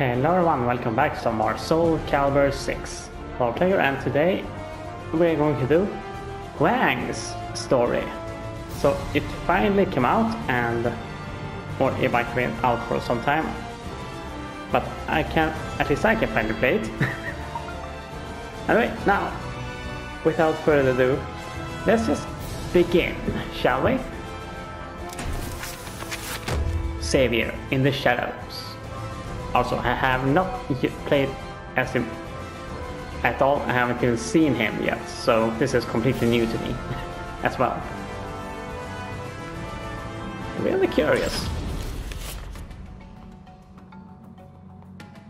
Hello everyone, welcome back to some more SOULCALIBUR 6 roleplayer, and today we're going to do Hwang's story. So it finally came out, or it might have been out for some time, but at least I can finally play it. Anyway, now, without further ado, let's just begin, shall we? Savior in the Shadows. Also, I have not played as him at all. I haven't even seen him yet, so this is completely new to me as well. Really curious.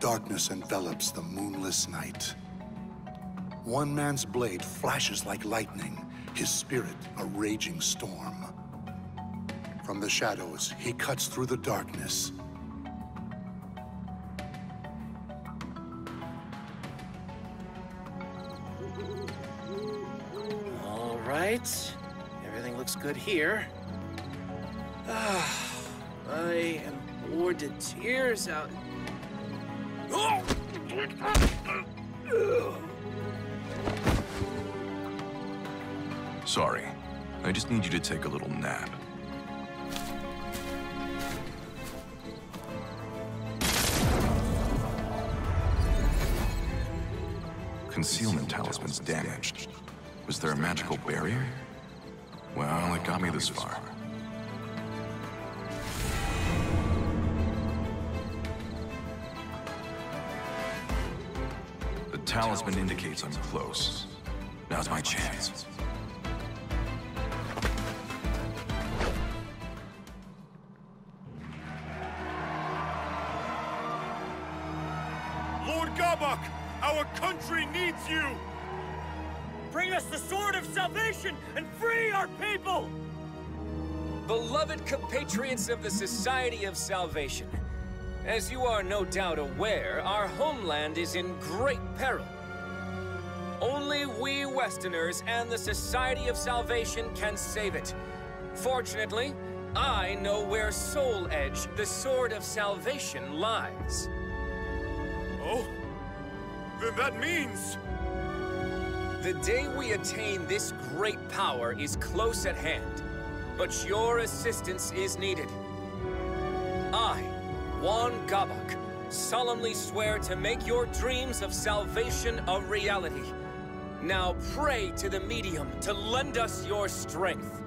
Darkness envelops the moonless night. One man's blade flashes like lightning, his spirit a raging storm. From the shadows, he cuts through the darkness. All right, everything looks good here. I am bored to tears out. Sorry, I just need you to take a little nap. Concealment talisman's damaged. Was there a magical barrier? Well, it got me this far. The talisman indicates I'm close. Now's my chance. Lord Gabak, our country needs you! Bring us the sword of salvation and free our people! Beloved compatriots of the Society of Salvation, as you are no doubt aware, our homeland is in great peril. Only we Westerners and the Society of Salvation can save it. Fortunately, I know where Soul Edge, the Sword of Salvation, lies. Oh? Then that means... The day we attain this great power is close at hand, but your assistance is needed. I, Hwang Gabak, solemnly swear to make your dreams of salvation a reality. Now pray to the medium to lend us your strength.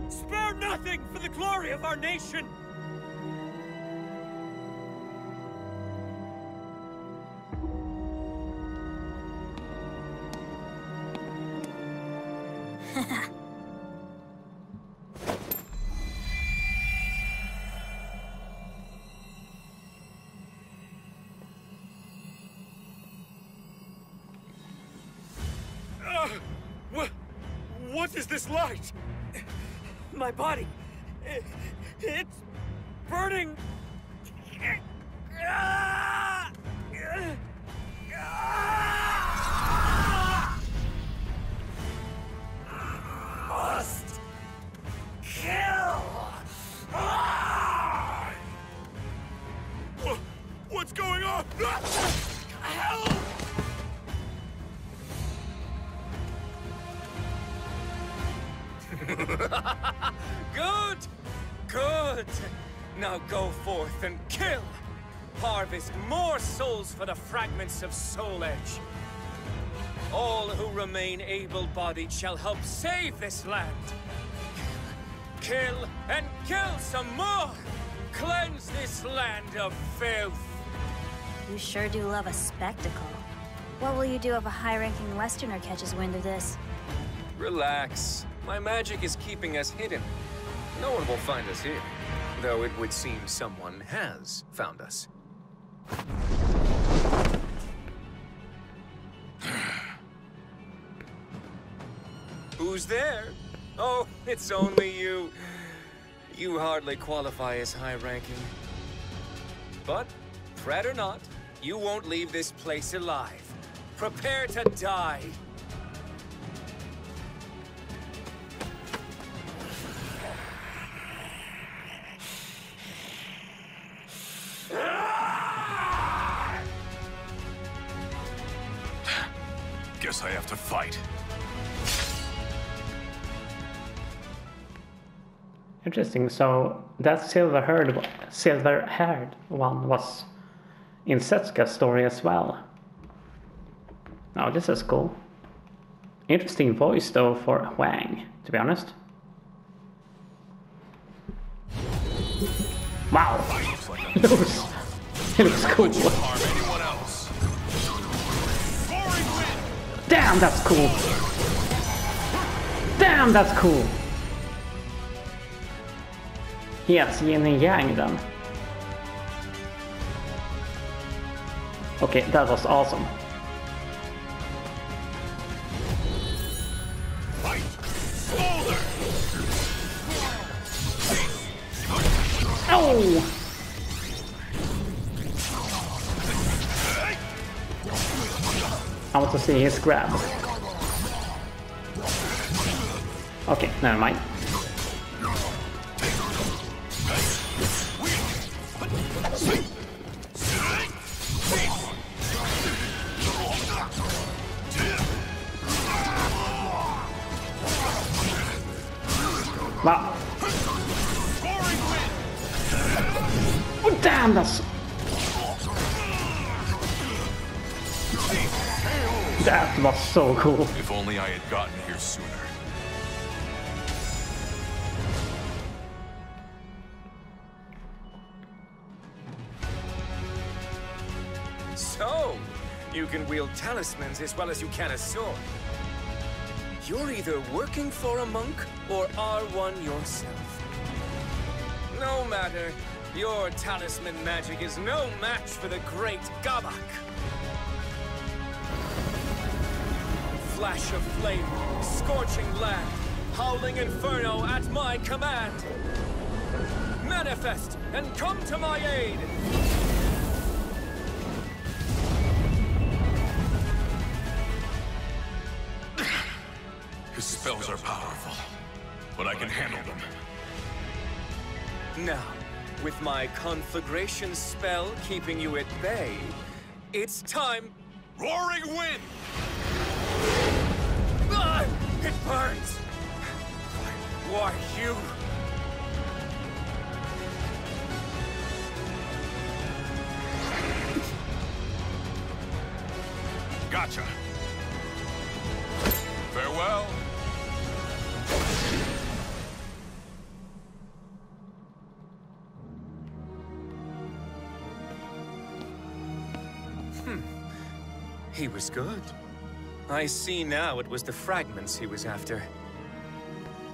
Spare nothing for the glory of our nation! What is this light? My body... it's... burning... Must... kill... What's going on? Help! Good! Good! Now go forth and kill! Harvest more souls for the fragments of Soul Edge. All who remain able-bodied shall help save this land. Kill and kill some more! Cleanse this land of filth! You sure do love a spectacle. What will you do if a high-ranking Westerner catches wind of this? Relax. My magic is keeping us hidden. No one will find us here. Though it would seem someone has found us. Who's there? Oh, it's only you. You hardly qualify as high-ranking. But, threat or not, you won't leave this place alive. Prepare to die. else I have to fight. Interesting. So that silver-haired one was in Setsuka's story as well. Oh, this is cool. Interesting voice though for Hwang, to be honest. Wow. He looks cool. Damn, that's cool. Damn, that's cool. He has yin and yang then. Okay, that was awesome. Oh! I want to see his grab. Okay, never mind. Wow. Oh damn, that was so cool. If only I had gotten here sooner. So, you can wield talismans as well as you can a sword. You're either working for a monk or are one yourself. No matter, your talisman magic is no match for the great Gabak. Flash of flame, scorching land, howling inferno at my command. Manifest and come to my aid. His spells are powerful, but I can handle them. Now, with my conflagration spell keeping you at bay, it's time. Roaring wind! Ah, it burns! Why, you... Gotcha. Farewell. He was good. I see now it was the fragments he was after.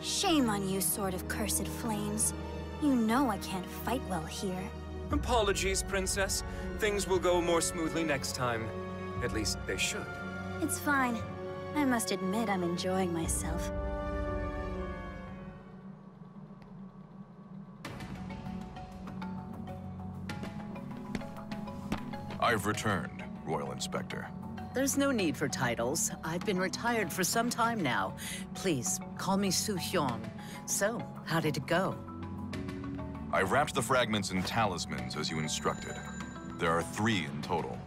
Shame on you, Sword of Cursed Flames. You know I can't fight well here. Apologies, Princess. Things will go more smoothly next time. At least they should. It's fine. I must admit I'm enjoying myself. I've returned, Royal Inspector. There's no need for titles. I've been retired for some time now. Please, call me Su Hyung. So, how did it go? I wrapped the fragments in talismans as you instructed. There are 3 in total.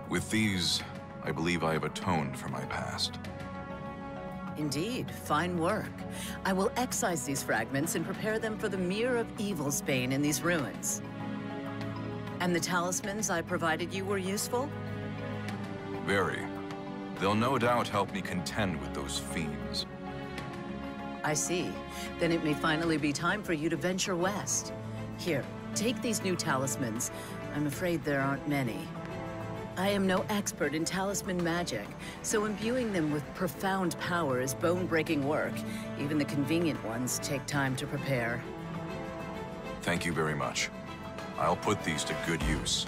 With these, I believe I have atoned for my past. Indeed, fine work. I will excise these fragments and prepare them for the Mirror of Evil's bane in these ruins. And the talismans I provided you were useful? Very. They'll no doubt help me contend with those fiends. I see. Then it may finally be time for you to venture west. Here, take these new talismans. I'm afraid there aren't many. I am no expert in talisman magic, so imbuing them with profound power is bone-breaking work. Even the convenient ones take time to prepare. Thank you very much. I'll put these to good use.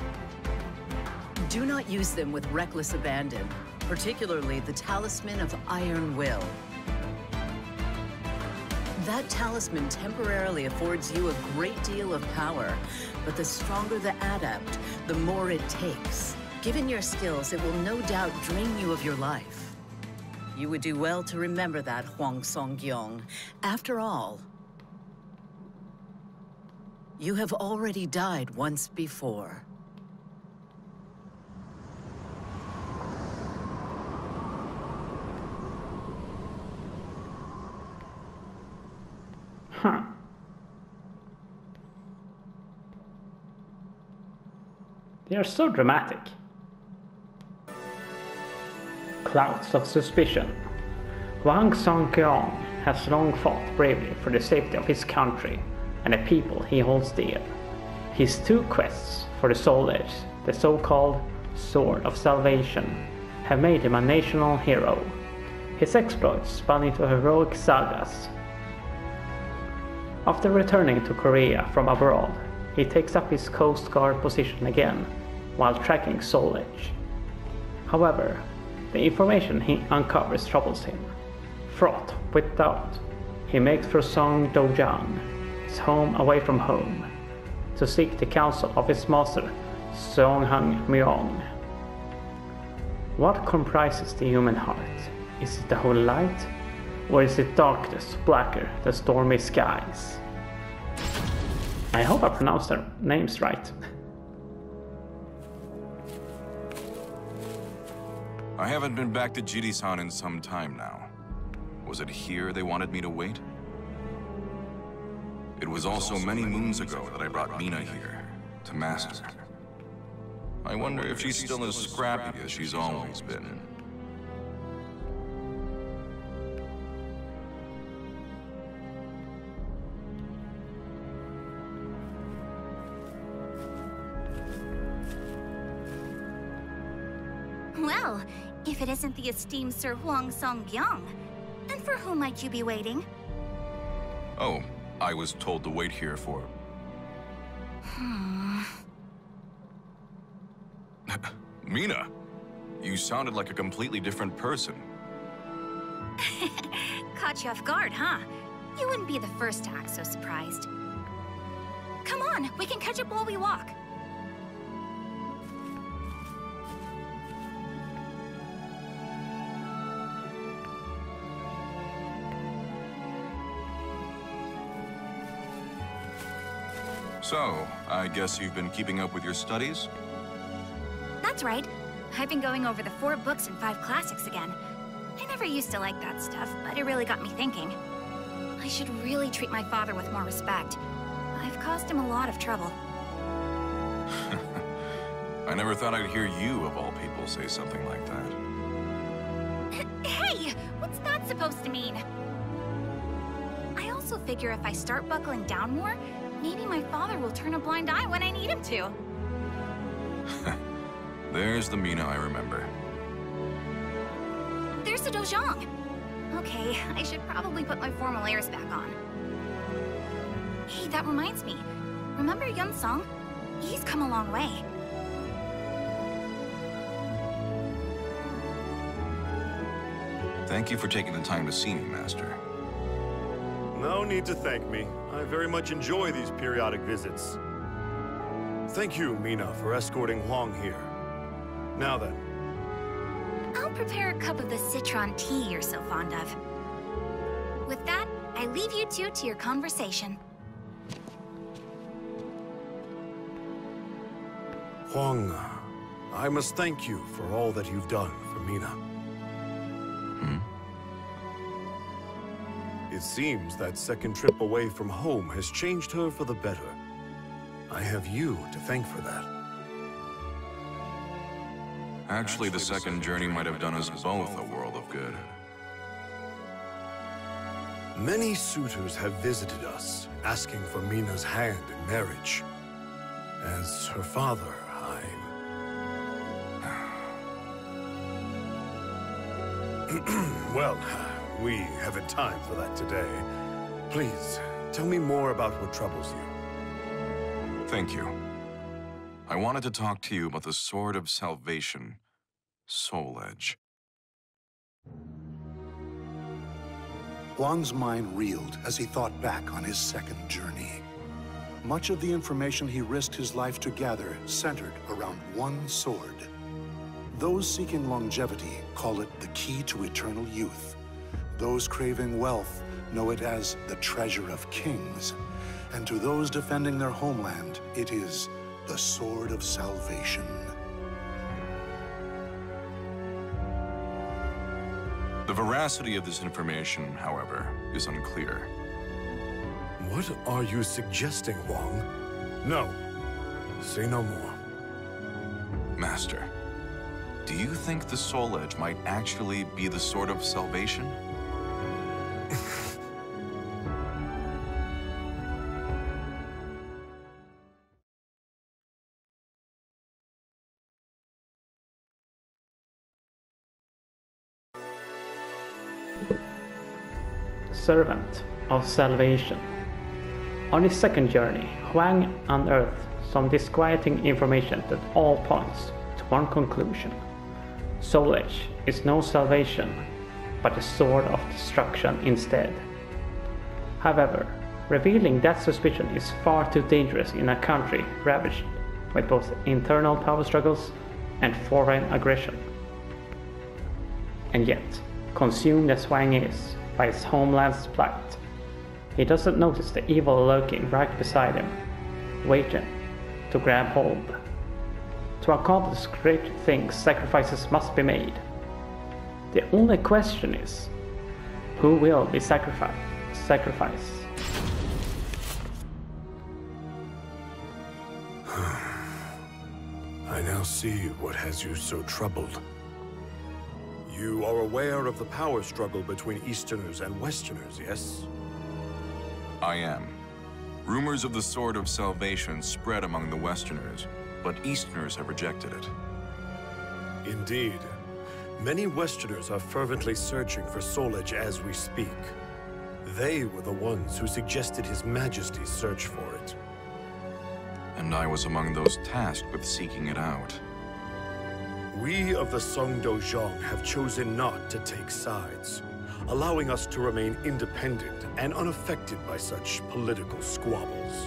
Do not use them with reckless abandon, particularly the Talisman of Iron Will. That talisman temporarily affords you a great deal of power, but the stronger the adept, the more it takes. Given your skills, it will no doubt drain you of your life. You would do well to remember that, Hwang Song-gyong. After all, you have already died once before. Huh. They are so dramatic. Clouds of suspicion. Hwang has long fought bravely for the safety of his country and the people he holds dear. His 2 quests for the Soul Edge, the so-called Sword of Salvation, have made him a national hero. His exploits spun into heroic sagas. After returning to Korea from abroad, he takes up his Coast Guard position again while tracking Soul Edge. However, the information he uncovers troubles him. Fraught with doubt, he makes for Song Dojang, his home away from home, to seek the counsel of his master, Songhang Myong. What comprises the human heart? Is it the holy light? Or is it darkness blacker than stormy skies? I hope I pronounced their names right. I haven't been back to Jiri-san in some time now. Was it here they wanted me to wait? It was also many moons ago that I brought Mina here, to Master. I wonder if she's still as scrappy as she's always been. Well, if it isn't the esteemed Sir Hwang Song-gyong, then for whom might you be waiting? Oh, I was told to wait here for... Mina, you sounded like a completely different person. Caught you off guard, huh? You wouldn't be the first to act so surprised. Come on, we can catch up while we walk. So, I guess you've been keeping up with your studies? That's right. I've been going over the 4 books and 5 classics again. I never used to like that stuff, but it really got me thinking. I should really treat my father with more respect. I've caused him a lot of trouble. I never thought I'd hear you, of all people, say something like that. Hey! What's that supposed to mean? I also figure if I start buckling down more, maybe my father will turn a blind eye when I need him to. There's the Mina I remember. There's the Dojang. Okay, I should probably put my formal airs back on. Hey, that reminds me. Remember Yun Song? He's come a long way. Thank you for taking the time to see me, Master. No need to thank me. I very much enjoy these periodic visits. Thank you, Mina, for escorting Hwang here. Now then. I'll prepare a cup of the citron tea you're so fond of. With that, I leave you two to your conversation. Hwang, I must thank you for all that you've done for Mina. It seems that second trip away from home has changed her for the better. I have you to thank for that. Actually, the second journey might have done us both a world of good. Many suitors have visited us, asking for Mina's hand in marriage. As her father, Well, we haven't time for that today. Please, tell me more about what troubles you. Thank you. I wanted to talk to you about the Sword of Salvation, Soul Edge. Hwang's mind reeled as he thought back on his second journey. Much of the information he risked his life to gather centered around one sword. Those seeking longevity call it the key to eternal youth. Those craving wealth know it as the treasure of kings. And to those defending their homeland, it is the Sword of Salvation. The veracity of this information, however, is unclear. What are you suggesting, Hwang? No. Say no more. Master, do you think the Soul Edge might actually be the Sword of Salvation? Servant of Salvation. On his second journey, Hwang unearthed some disquieting information that all points to one conclusion. Soul Edge is no salvation, but a sword of destruction instead. However, revealing that suspicion is far too dangerous in a country ravaged with both internal power struggles and foreign aggression. And yet, consumed as Hwang is by his homeland's plight, he doesn't notice the evil lurking right beside him, waiting to grab hold. To accomplish great things, sacrifices must be made. The only question is, who will be sacrificed? I now see what has you so troubled. You are aware of the power struggle between Easterners and Westerners, yes? I am. Rumors of the Sword of Salvation spread among the Westerners, but Easterners have rejected it. Indeed. Many Westerners are fervently searching for Soul Edge as we speak. They were the ones who suggested His Majesty's search for it. And I was among those tasked with seeking it out. We of the Songdo-Zhong have chosen not to take sides, allowing us to remain independent and unaffected by such political squabbles.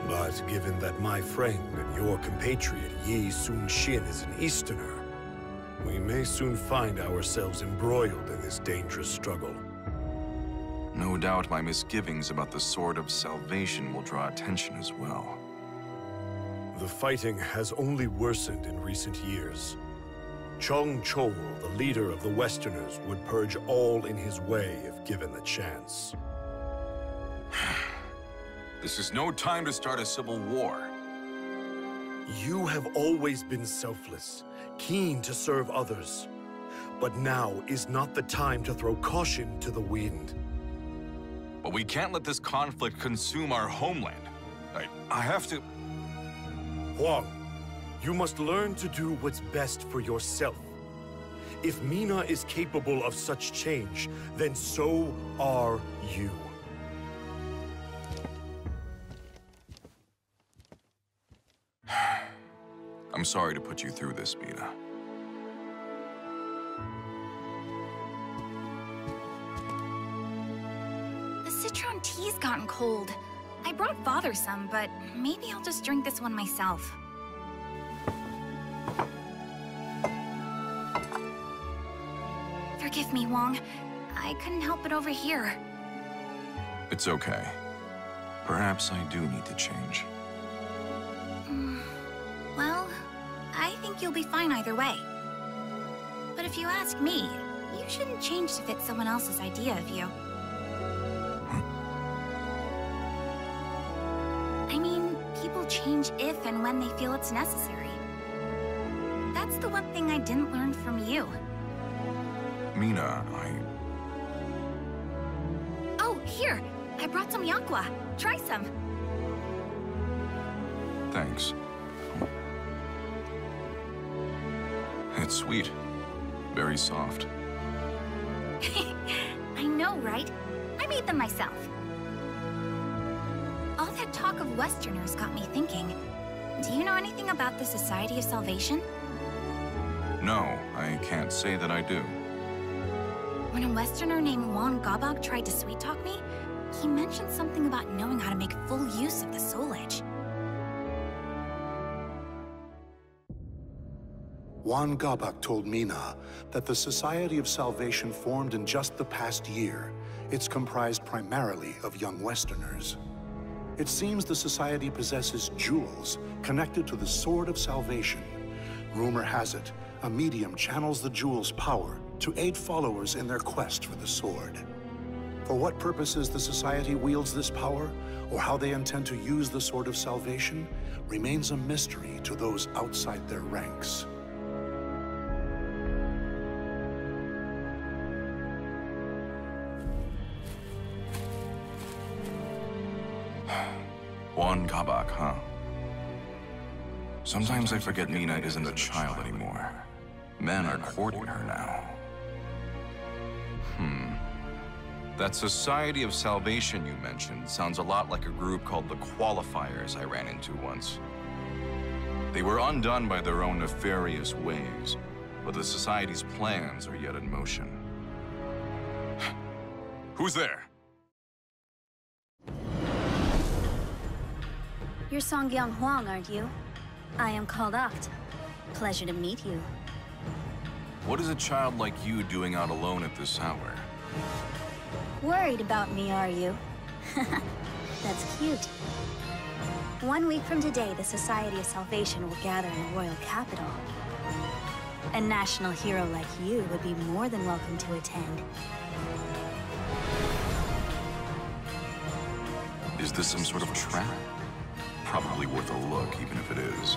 But given that my friend and your compatriot Yi Sun-shin is an Easterner, we may soon find ourselves embroiled in this dangerous struggle. No doubt my misgivings about the Sword of Salvation will draw attention as well. The fighting has only worsened in recent years. Chong Chol, the leader of the Westerners, would purge all in his way if given the chance. This is no time to start a civil war. You have always been selfless, keen to serve others. But now is not the time to throw caution to the wind. But we can't let this conflict consume our homeland. I have to... Hwang, you must learn to do what's best for yourself. If Mina is capable of such change, then so are you. I'm sorry to put you through this, Mina. The citron tea's gotten cold. I brought Father some, but maybe I'll just drink this one myself. Forgive me, Hwang. I couldn't help it over here. It's okay. Perhaps I do need to change. Well, I think you'll be fine either way. But if you ask me, you shouldn't change to fit someone else's idea of you. I mean, people change if and when they feel it's necessary. That's the one thing I didn't learn from you. Mina, Oh, here! I brought some yakwa. Try some. Thanks. It's sweet. Very soft. I know, right? I made them myself. All that talk of Westerners got me thinking. Do you know anything about the Society of Salvation? No, I can't say that I do. When a Westerner named Hwang Gabok tried to sweet-talk me, he mentioned something about knowing how to make full use of the Soul Edge. Hwang Gabok told Mina that the Society of Salvation formed in just the past year. It's comprised primarily of young Westerners. It seems the Society possesses jewels connected to the Sword of Salvation. Rumor has it, a medium channels the jewel's power to aid followers in their quest for the sword. For what purposes the Society wields this power, or how they intend to use the Sword of Salvation, remains a mystery to those outside their ranks. Hwang, huh? Sometimes I forget Nina isn't a child anymore. Men are courting her now. That Society of Salvation you mentioned sounds a lot like a group called the Qualifiers I ran into once. They were undone by their own nefarious ways, but the Society's plans are yet in motion. Who's there? You're Song-gyong Hwang, aren't you? I am called Oct. Pleasure to meet you. What is a child like you doing out alone at this hour? Worried about me, are you? That's cute. 1 week from today, the Society of Salvation will gather in the royal capital. A national hero like you would be more than welcome to attend. Is this some sort of trap? Probably worth a look, even if it is.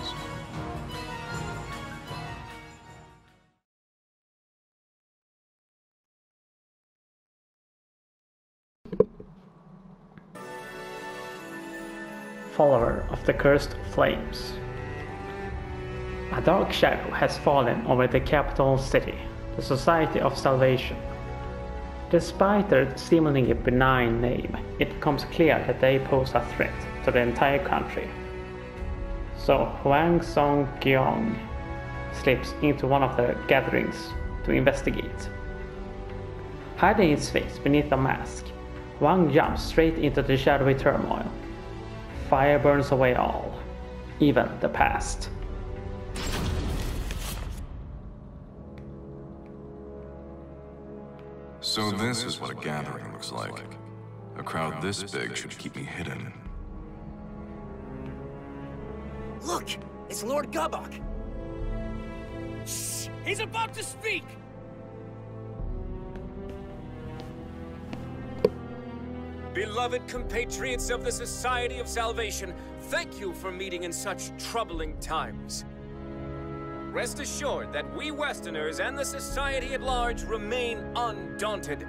Follower of the cursed flames. A dark shadow has fallen over the capital city, the Society of Salvation. Despite their seemingly benign name, it becomes clear that they pose a threat to the entire country. So Hwang Song-gyong slips into one of their gatherings to investigate. Hiding his face beneath a mask, Hwang jumps straight into the shadowy turmoil. Fire burns away all, even the past. So this is what a gathering looks like. A crowd this big should keep me hidden. Look! It's Lord Gabok! Shh! He's about to speak! Beloved compatriots of the Society of Salvation, thank you for meeting in such troubling times. Rest assured that we Westerners and the Society at large remain undaunted.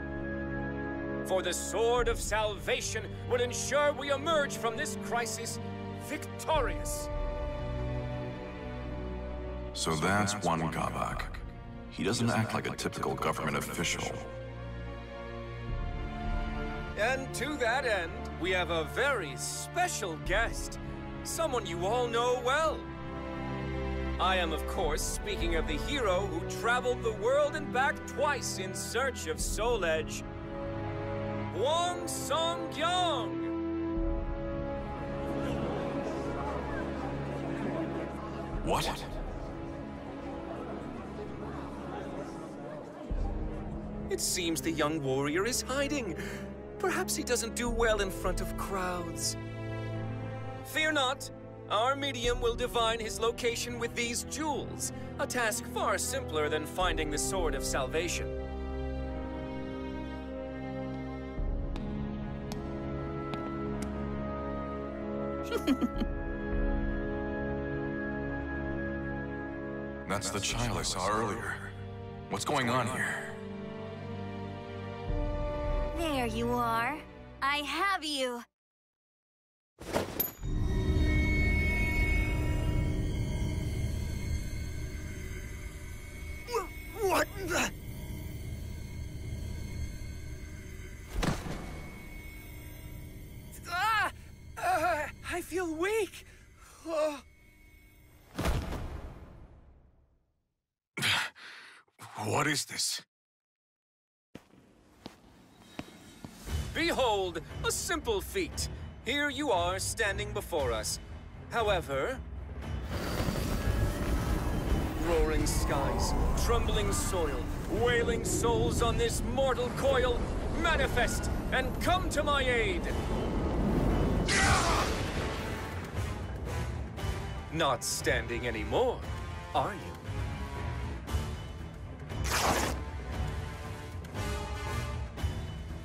For the Sword of Salvation will ensure we emerge from this crisis victorious. So that's Hwang Gabok. He doesn't act like a typical government official. And to that end, we have a very special guest. Someone you all know well. I am, of course, speaking of the hero who traveled the world and back twice in search of Soul Edge. Hwang Song-gyong! What? It seems the young warrior is hiding. Perhaps he doesn't do well in front of crowds. Fear not. Our medium will divine his location with these jewels, a task far simpler than finding the Sword of Salvation. That's the child I saw earlier. What's going on here? There you are. I have you. What the? I feel weak. What is this? Behold, a simple feat. Here you are standing before us. However, roaring skies, trembling soil, wailing souls on this mortal coil, manifest and come to my aid. Not standing anymore, are you?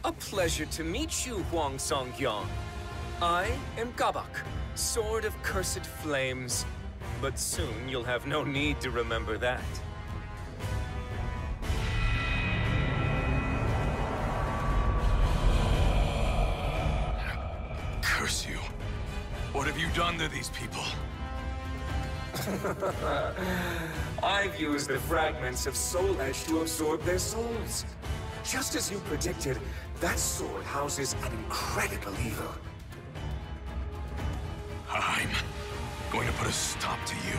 A pleasure to meet you, Hwang Song-hyun. I am Gabak, Sword of Cursed Flames. But soon you'll have no need to remember that. Curse you. What have you done to these people? I've used the fragments of Soul Edge to absorb their souls. Just as you predicted, that sword houses an incredible evil. I'm going to put a stop to you.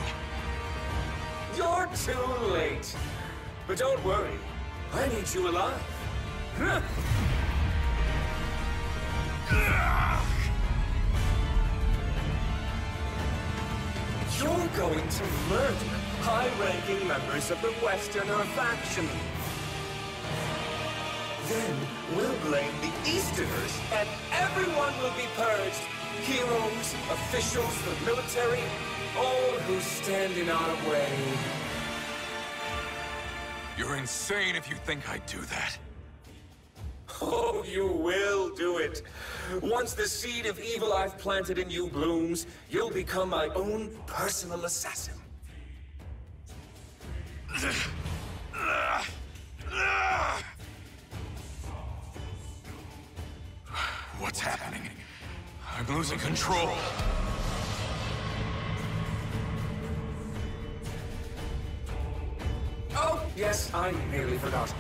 You're too late. But don't worry, I need you alive. You're going to murder high-ranking members of the Westerner faction. Then we'll blame the Easterners, and everyone will be purged. Heroes, officials, the military, all who stand in our way. You're insane if you think I'd do that. Oh, you will do it. Once the seed of evil I've planted in you blooms, you'll become my own personal assassin. What's happening? I'm losing control. Oh, yes, I nearly forgot.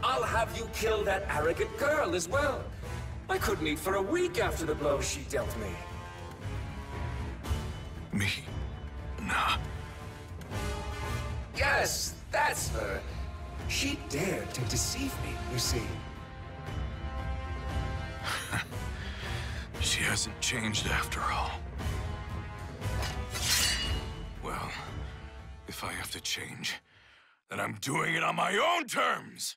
I'll have you kill that arrogant girl as well. I couldn't eat for a week after the blow she dealt me. Me? Nah. Yes, that's her. She dared to deceive me, you see. She hasn't changed after all. Well, if I have to change, then I'm doing it on my own terms!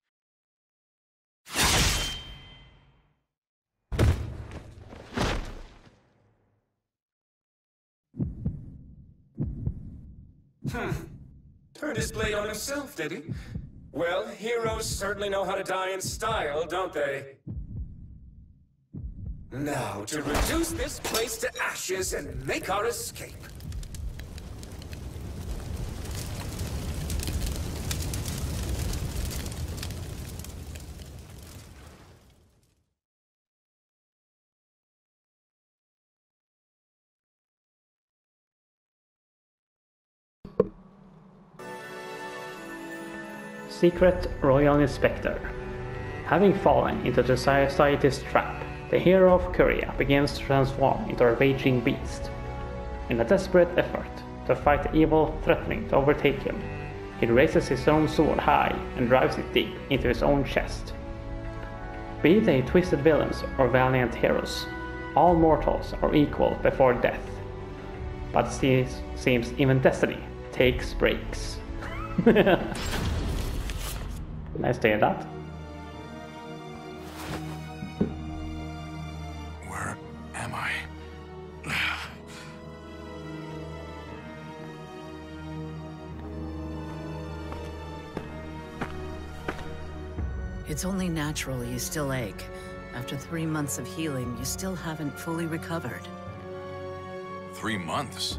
Turned his blade on himself, did he? Well, heroes certainly know how to die in style, don't they? Now, to reduce this place to ashes and make our escape. Secret Royal Inspector. Having fallen into the society's trap, the hero of Korea begins to transform into a raging beast. In a desperate effort to fight the evil threatening to overtake him, he raises his own sword high and drives it deep into his own chest. Be they twisted villains or valiant heroes, all mortals are equal before death. But it seems even destiny takes breaks. Nice to hear that. Where am I? It's only natural you still ache. After 3 months of healing, you still haven't fully recovered. 3 months?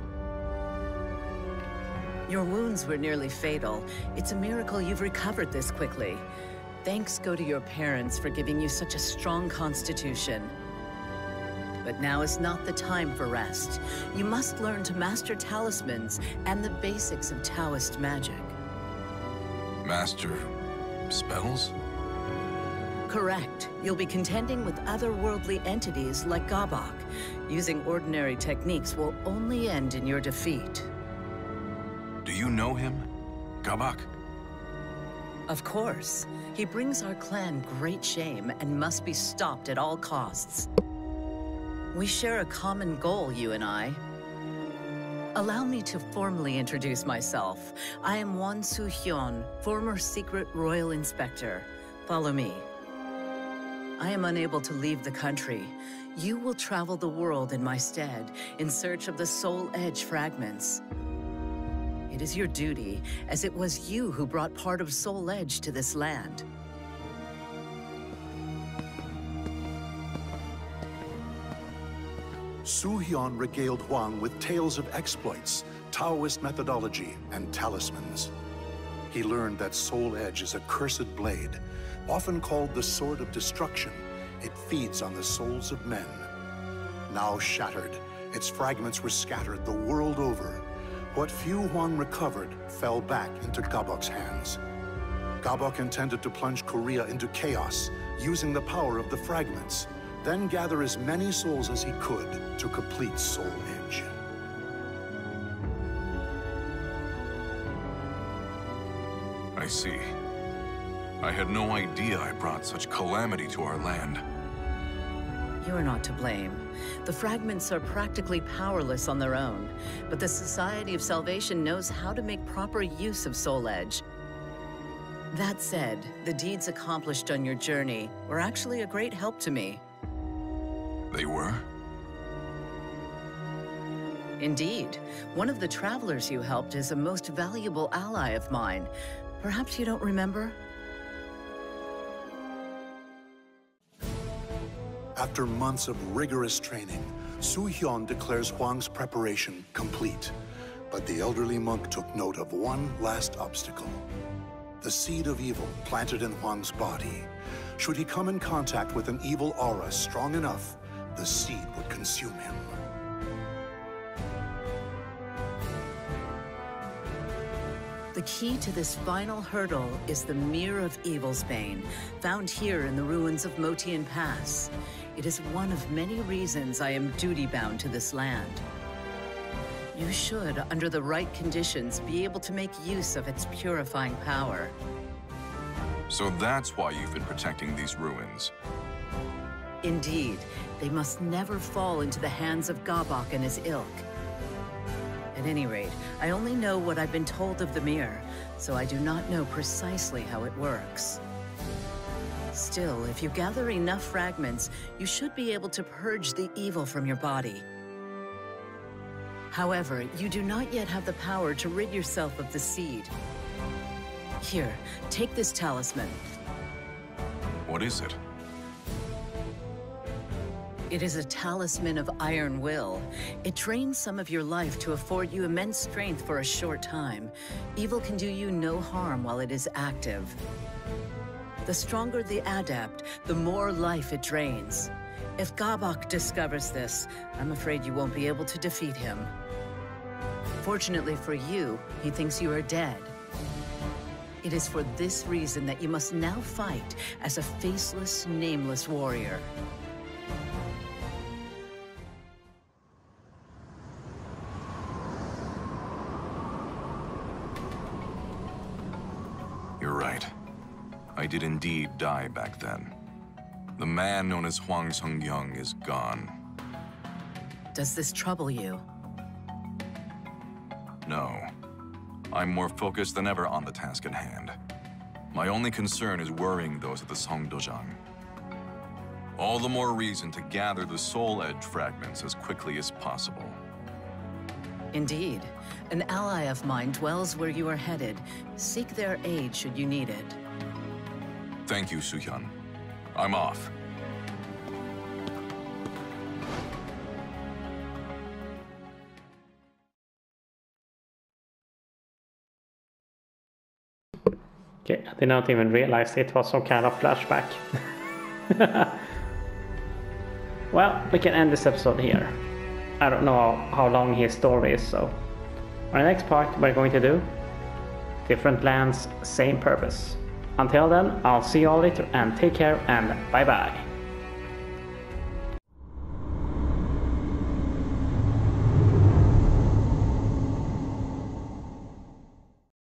Your wounds were nearly fatal. It's a miracle you've recovered this quickly. Thanks go to your parents for giving you such a strong constitution. But now is not the time for rest. You must learn to master talismans and the basics of Taoist magic. Master spells? Correct. You'll be contending with otherworldly entities like Gabak. Using ordinary techniques will only end in your defeat. Do you know him? Gabak? Of course. He brings our clan great shame and must be stopped at all costs. We share a common goal, you and I. Allow me to formally introduce myself. I am Hwang Soo-hyun, former secret royal inspector. Follow me. I am unable to leave the country. You will travel the world in my stead, in search of the Soul Edge fragments. It is your duty, as it was you who brought part of Soul Edge to this land. Soo-hyun regaled Hwang with tales of exploits, Taoist methodology, and talismans. He learned that Soul Edge is a cursed blade, often called the Sword of Destruction. It feeds on the souls of men. Now shattered, its fragments were scattered the world over. What few Hwang recovered fell back into Gabok's hands. Gabok intended to plunge Korea into chaos, using the power of the fragments, then gather as many souls as he could to complete Soul Edge. I see. I had no idea I brought such calamity to our land. You're not to blame. The fragments are practically powerless on their own, but the Society of Salvation knows how to make proper use of Soul Edge. That said, the deeds accomplished on your journey were actually a great help to me. They were? Indeed. One of the travelers you helped is a most valuable ally of mine. Perhaps you don't remember? After months of rigorous training, Soo-hyun declares Hwang's preparation complete. But the elderly monk took note of one last obstacle. The seed of evil planted in Hwang's body. Should he come in contact with an evil aura strong enough, the seed would consume him. The key to this final hurdle is the Mirror of Evil's Bane, found here in the ruins of Motian Pass. It is one of many reasons I am duty-bound to this land. You should, under the right conditions, be able to make use of its purifying power. So that's why you've been protecting these ruins. Indeed, they must never fall into the hands of Gabok and his ilk. At any rate, I only know what I've been told of the mirror, so I do not know precisely how it works. Still, if you gather enough fragments, you should be able to purge the evil from your body. However, you do not yet have the power to rid yourself of the seed. Here, take this talisman. What is it? It is a talisman of iron will. It drains some of your life to afford you immense strength for a short time. Evil can do you no harm while it is active. The stronger the adept, the more life it drains. If Gabok discovers this, I'm afraid you won't be able to defeat him. Fortunately for you, he thinks you are dead. It is for this reason that you must now fight as a faceless, nameless warrior. You're right. I did indeed die back then. The man known as Hwang Sung-young is gone. Does this trouble you? No. I'm more focused than ever on the task at hand. My only concern is worrying those at the Songdojang. All the more reason to gather the Soul Edge fragments as quickly as possible. Indeed. An ally of mine dwells where you are headed. Seek their aid should you need it. Thank you, Soo-hyun. I'm off. Okay, I did not even realize it was some kind of flashback. Well, we can end this episode here. I don't know how long his story is, so... On the next part, we're going to do different lands, same purpose. Until then, I'll see you all later and take care and bye bye.